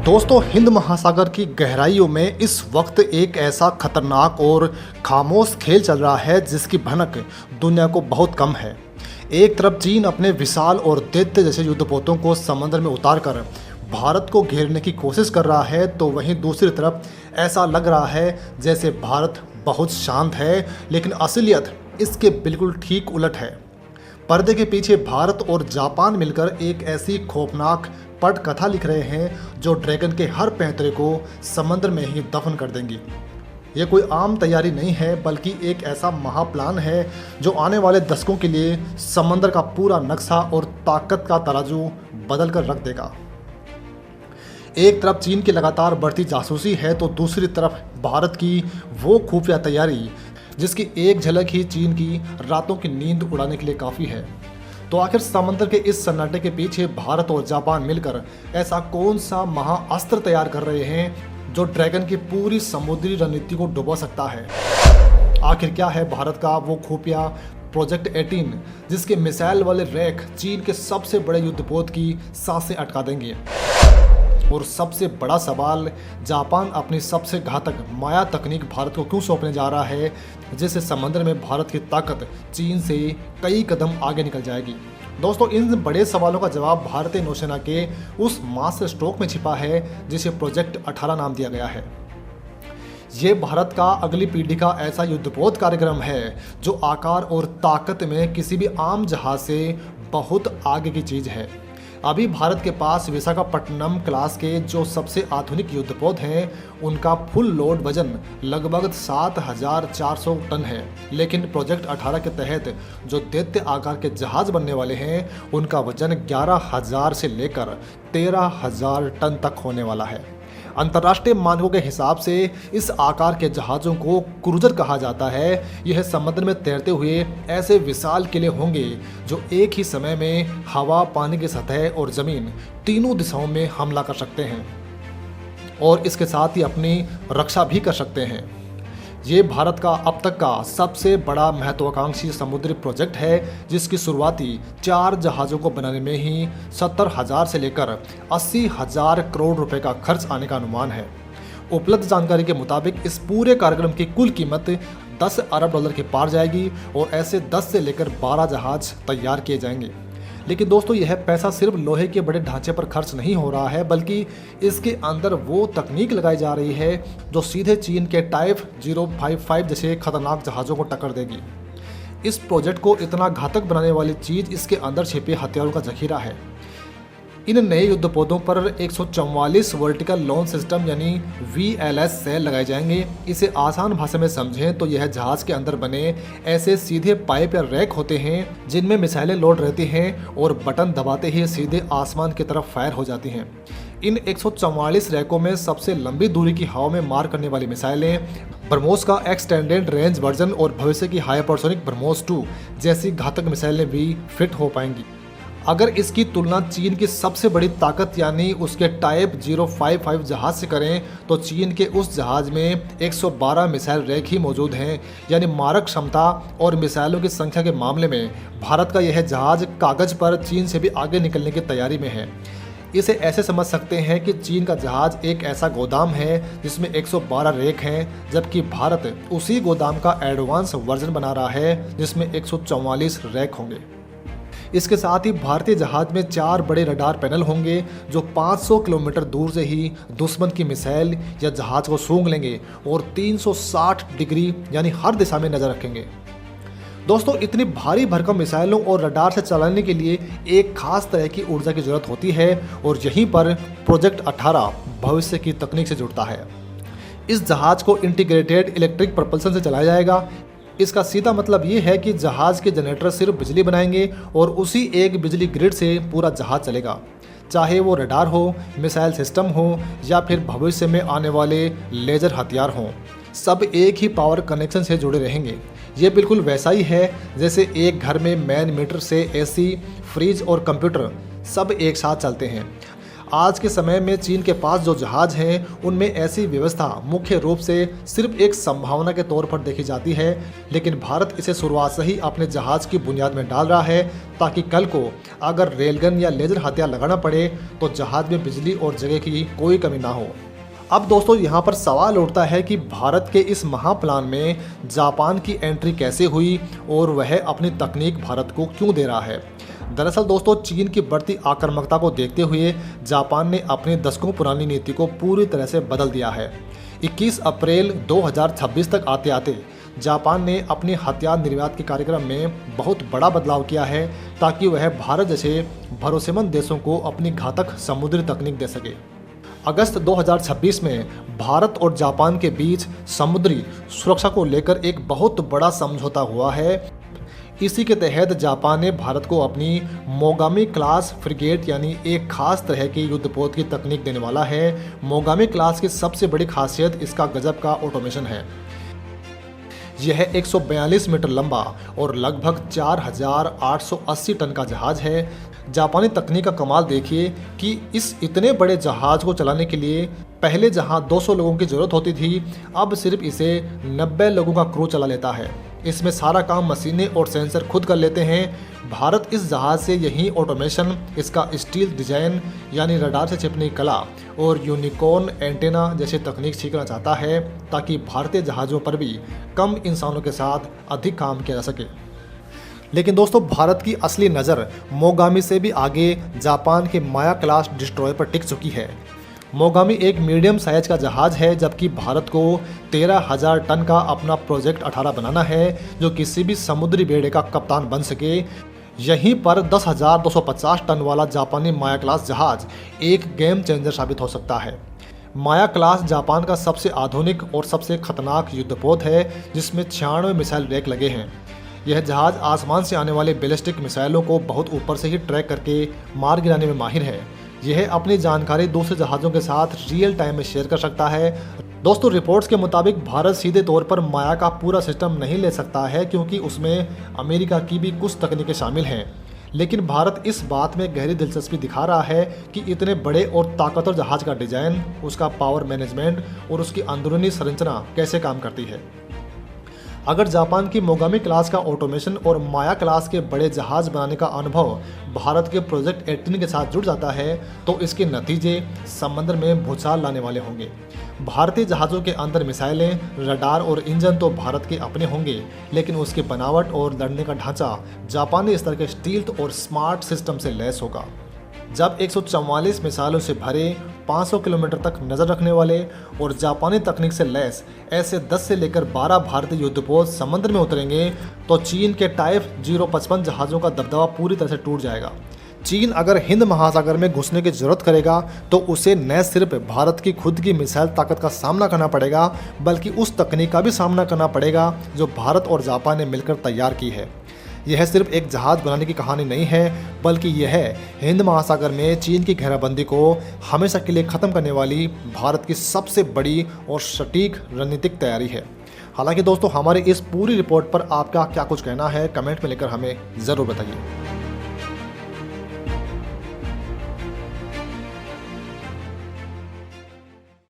दोस्तों, हिंद महासागर की गहराइयों में इस वक्त एक ऐसा खतरनाक और खामोश खेल चल रहा है जिसकी भनक दुनिया को बहुत कम है। एक तरफ चीन अपने विशाल और दैत्य जैसे युद्धपोतों को समंदर में उतारकर भारत को घेरने की कोशिश कर रहा है, तो वहीं दूसरी तरफ ऐसा लग रहा है जैसे भारत बहुत शांत है, लेकिन असलियत इसके बिल्कुल ठीक उलट है। पर्दे के पीछे भारत और जापान मिलकर एक ऐसी खौफनाक पटकथा लिख रहे हैं जो ड्रैगन के हर पैंतरे को समंदर में ही दफन कर देंगी। ये कोई आम तैयारी नहीं है, बल्कि एक ऐसा महाप्लान है जो आने वाले दशकों के लिए समंदर का पूरा नक्शा और ताकत का तराजू बदल कर रख देगा। एक तरफ चीन की लगातार बढ़ती जासूसी है, तो दूसरी तरफ भारत की वो खुफिया तैयारी जिसकी एक झलक ही चीन की रातों की नींद उड़ाने के लिए काफ़ी है। तो आखिर समंदर के इस सन्नाटे के पीछे भारत और जापान मिलकर ऐसा कौन सा महाअस्त्र तैयार कर रहे हैं जो ड्रैगन की पूरी समुद्री रणनीति को डुबा सकता है? आखिर क्या है भारत का वो खुफिया प्रोजेक्ट 18 जिसके मिसाइल वाले रैक चीन के सबसे बड़े युद्धपोत की सांसें अटका देंगे? और सबसे बड़ा सवाल, जापान अपनी सबसे घातक माया तकनीक भारत को क्यों सौंपने जा रहा है, जिससे समंदर में भारत की ताकत चीन से कई कदम आगे निकल जाएगी? दोस्तों, इन बड़े सवालों का जवाब भारतीय नौसेना के उस मास्टर स्ट्रोक में छिपा है जिसे प्रोजेक्ट 18 नाम दिया गया है। ये भारत का अगली पीढ़ी का ऐसा युद्धपोत कार्यक्रम है जो आकार और ताकत में किसी भी आम जहाज से बहुत आगे की चीज़ है। अभी भारत के पास विशाखापट्टनम क्लास के जो सबसे आधुनिक युद्धपोत हैं, उनका फुल लोड वजन लगभग 7,400 टन है, लेकिन प्रोजेक्ट 18 के तहत जो दैत्य आकार के जहाज बनने वाले हैं, उनका वजन 11,000 से लेकर 13,000 टन तक होने वाला है। अंतर्राष्ट्रीय मानकों के हिसाब से इस आकार के जहाज़ों को क्रूजर कहा जाता है। यह समुद्र में तैरते हुए ऐसे विशाल किले होंगे जो एक ही समय में हवा, पानी की सतह और ज़मीन तीनों दिशाओं में हमला कर सकते हैं और इसके साथ ही अपनी रक्षा भी कर सकते हैं। ये भारत का अब तक का सबसे बड़ा महत्वाकांक्षी समुद्री प्रोजेक्ट है, जिसकी शुरुआती 4 जहाज़ों को बनाने में ही 70,000 से लेकर 80,000 करोड़ रुपए का खर्च आने का अनुमान है। उपलब्ध जानकारी के मुताबिक इस पूरे कार्यक्रम की कुल कीमत 10 अरब डॉलर के पार जाएगी और ऐसे 10 से लेकर 12 जहाज तैयार किए जाएंगे। लेकिन दोस्तों, यह पैसा सिर्फ लोहे के बड़े ढांचे पर खर्च नहीं हो रहा है, बल्कि इसके अंदर वो तकनीक लगाई जा रही है जो सीधे चीन के टाइप 055 जैसे खतरनाक जहाज़ों को टक्कर देगी। इस प्रोजेक्ट को इतना घातक बनाने वाली चीज़ इसके अंदर छिपे हथियारों का जखीरा है। इन नए युद्धपोतों पर 144 वर्टिकल लॉन्च सिस्टम यानी VLS सेल लगाए जाएंगे। इसे आसान भाषा में समझें तो यह जहाज़ के अंदर बने ऐसे सीधे पाइप या रैक होते हैं जिनमें मिसाइलें लोड रहती हैं और बटन दबाते ही सीधे आसमान की तरफ फायर हो जाती हैं। इन 144 रैकों में सबसे लंबी दूरी की हवा में मार करने वाली मिसाइलें, ब्रह्मोस का एक्सटेंडेड रेंज वर्जन और भविष्य की हाइपरसोनिक ब्रह्मोस 2 जैसी घातक मिसाइलें भी फिट हो पाएंगी। अगर इसकी तुलना चीन की सबसे बड़ी ताकत यानी उसके टाइप 055 जहाज से करें, तो चीन के उस जहाज में 112 मिसाइल रैक ही मौजूद हैं, यानी मारक क्षमता और मिसाइलों की संख्या के मामले में भारत का यह जहाज कागज पर चीन से भी आगे निकलने की तैयारी में है। इसे ऐसे समझ सकते हैं कि चीन का जहाज एक ऐसा गोदाम है जिसमें 112 रैक हैं, जबकि भारत उसी गोदाम का एडवांस वर्जन बना रहा है जिसमें 144 रैक होंगे। इसके साथ ही भारतीय जहाज में 4 बड़े रडार पैनल होंगे जो 500 किलोमीटर दूर से ही दुश्मन की मिसाइल या जहाज को सूंघ लेंगे और 360 डिग्री यानी हर दिशा में नजर रखेंगे। दोस्तों, इतनी भारी भरकम मिसाइलों और रडार से चलाने के लिए एक खास तरह की ऊर्जा की जरूरत होती है और यहीं पर प्रोजेक्ट 18 भविष्य की तकनीक से जुड़ता है। इस जहाज को इंटीग्रेटेड इलेक्ट्रिक प्रपल्सन से चलाया जाएगा। इसका सीधा मतलब ये है कि जहाज के जनरेटर सिर्फ बिजली बनाएंगे और उसी एक बिजली ग्रिड से पूरा जहाज चलेगा, चाहे वो रडार हो, मिसाइल सिस्टम हो या फिर भविष्य में आने वाले लेजर हथियार हों। सब एक ही पावर कनेक्शन से जुड़े रहेंगे। ये बिल्कुल वैसा ही है जैसे एक घर में मेन मीटर से AC, फ्रिज और कंप्यूटर सब एक साथ चलते हैं। आज के समय में चीन के पास जो जहाज हैं उनमें ऐसी व्यवस्था मुख्य रूप से सिर्फ एक संभावना के तौर पर देखी जाती है, लेकिन भारत इसे शुरुआत से ही अपने जहाज की बुनियाद में डाल रहा है ताकि कल को अगर रेलगन या लेजर हथियार लगाना पड़े तो जहाज में बिजली और जगह की कोई कमी ना हो। अब दोस्तों यहाँ पर सवाल उठता है कि भारत के इस महाप्लान में जापान की एंट्री कैसे हुई और वह अपनी तकनीक भारत को क्यों दे रहा है। दरअसल दोस्तों चीन की बढ़ती आक्रामकता को देखते हुए जापान ने अपनी दशकों पुरानी नीति को पूरी तरह से बदल दिया है। 21 अप्रैल 2026 तक आते आते जापान ने अपने हथियार निर्यात के कार्यक्रम में बहुत बड़ा बदलाव किया है ताकि वह भारत जैसे भरोसेमंद देशों को अपनी घातक समुद्री तकनीक दे सके। अगस्त 2026 में भारत और जापान के बीच समुद्री सुरक्षा को लेकर एक बहुत बड़ा समझौता हुआ है। इसी के तहत जापान ने भारत को अपनी मोगामी क्लास फ्रिगेट यानी एक खास तरह की युद्धपोत की तकनीक देने वाला है। मोगामी क्लास की सबसे बड़ी खासियत इसका गजब का ऑटोमेशन है। यह 142 मीटर लंबा और लगभग 4880 टन का जहाज है। जापानी तकनीक का कमाल देखिए कि इस इतने बड़े जहाज को चलाने के लिए पहले जहां 200 लोगों की ज़रूरत होती थी, अब सिर्फ इसे 90 लोगों का क्रू चला लेता है। इसमें सारा काम मशीनें और सेंसर खुद कर लेते हैं। भारत इस जहाज़ से यही ऑटोमेशन, इसका स्टील डिजाइन यानी रडार से छिपने की कला और यूनिकॉर्न एंटेना जैसे तकनीक सीखना चाहता है ताकि भारतीय जहाज़ों पर भी कम इंसानों के साथ अधिक काम किया जा सके। लेकिन दोस्तों भारत की असली नज़र मोगामी से भी आगे जापान के माया क्लास डिस्ट्रॉयर पर टिक चुकी है। मोगामी एक मीडियम साइज का जहाज है, जबकि भारत को 13,000 टन का अपना प्रोजेक्ट 18 बनाना है जो किसी भी समुद्री बेड़े का कप्तान बन सके। यहीं पर 10,250 टन वाला जापानी माया क्लास जहाज एक गेम चेंजर साबित हो सकता है। माया क्लास जापान का सबसे आधुनिक और सबसे खतरनाक युद्धपोत है जिसमें 96 मिसाइल रैक लगे हैं। यह जहाज आसमान से आने वाले बैलिस्टिक मिसाइलों को बहुत ऊपर से ही ट्रैक करके मार गिराने में माहिर है। यह अपनी जानकारी दूसरे जहाज़ों के साथ रियल टाइम में शेयर कर सकता है। दोस्तों रिपोर्ट्स के मुताबिक भारत सीधे तौर पर माया का पूरा सिस्टम नहीं ले सकता है क्योंकि उसमें अमेरिका की भी कुछ तकनीकें शामिल हैं, लेकिन भारत इस बात में गहरी दिलचस्पी दिखा रहा है कि इतने बड़े और ताकतवर जहाज का डिज़ाइन, उसका पावर मैनेजमेंट और उसकी अंदरूनी संरचना कैसे काम करती है। अगर जापान की मोगामी क्लास का ऑटोमेशन और माया क्लास के बड़े जहाज बनाने का अनुभव भारत के प्रोजेक्ट 18 के साथ जुड़ जाता है तो इसके नतीजे समंदर में भूचाल लाने वाले होंगे। भारतीय जहाज़ों के अंदर मिसाइलें, रडार और इंजन तो भारत के अपने होंगे, लेकिन उसकी बनावट और लड़ने का ढांचा जापानी स्तर के स्टील्थ और स्मार्ट सिस्टम से लैस होगा। जब 144 मिसाइलों से भरे 500 किलोमीटर तक नज़र रखने वाले और जापानी तकनीक से लैस ऐसे 10 से लेकर 12 भारतीय युद्धपोत समुद्र में उतरेंगे तो चीन के टाइप 055 जहाज़ों का दबदबा पूरी तरह से टूट जाएगा। चीन अगर हिंद महासागर में घुसने की जरूरत करेगा तो उसे न सिर्फ भारत की खुद की मिसाइल ताकत का सामना करना पड़ेगा, बल्कि उस तकनीक का भी सामना करना पड़ेगा जो भारत और जापान ने मिलकर तैयार की है। यह सिर्फ एक जहाज़ बनाने की कहानी नहीं है, बल्कि यह हिंद महासागर में चीन की घेराबंदी को हमेशा के लिए ख़त्म करने वाली भारत की सबसे बड़ी और सटीक रणनीतिक तैयारी है। हालांकि दोस्तों हमारी इस पूरी रिपोर्ट पर आपका क्या कुछ कहना है कमेंट में लेकर हमें ज़रूर बताइए।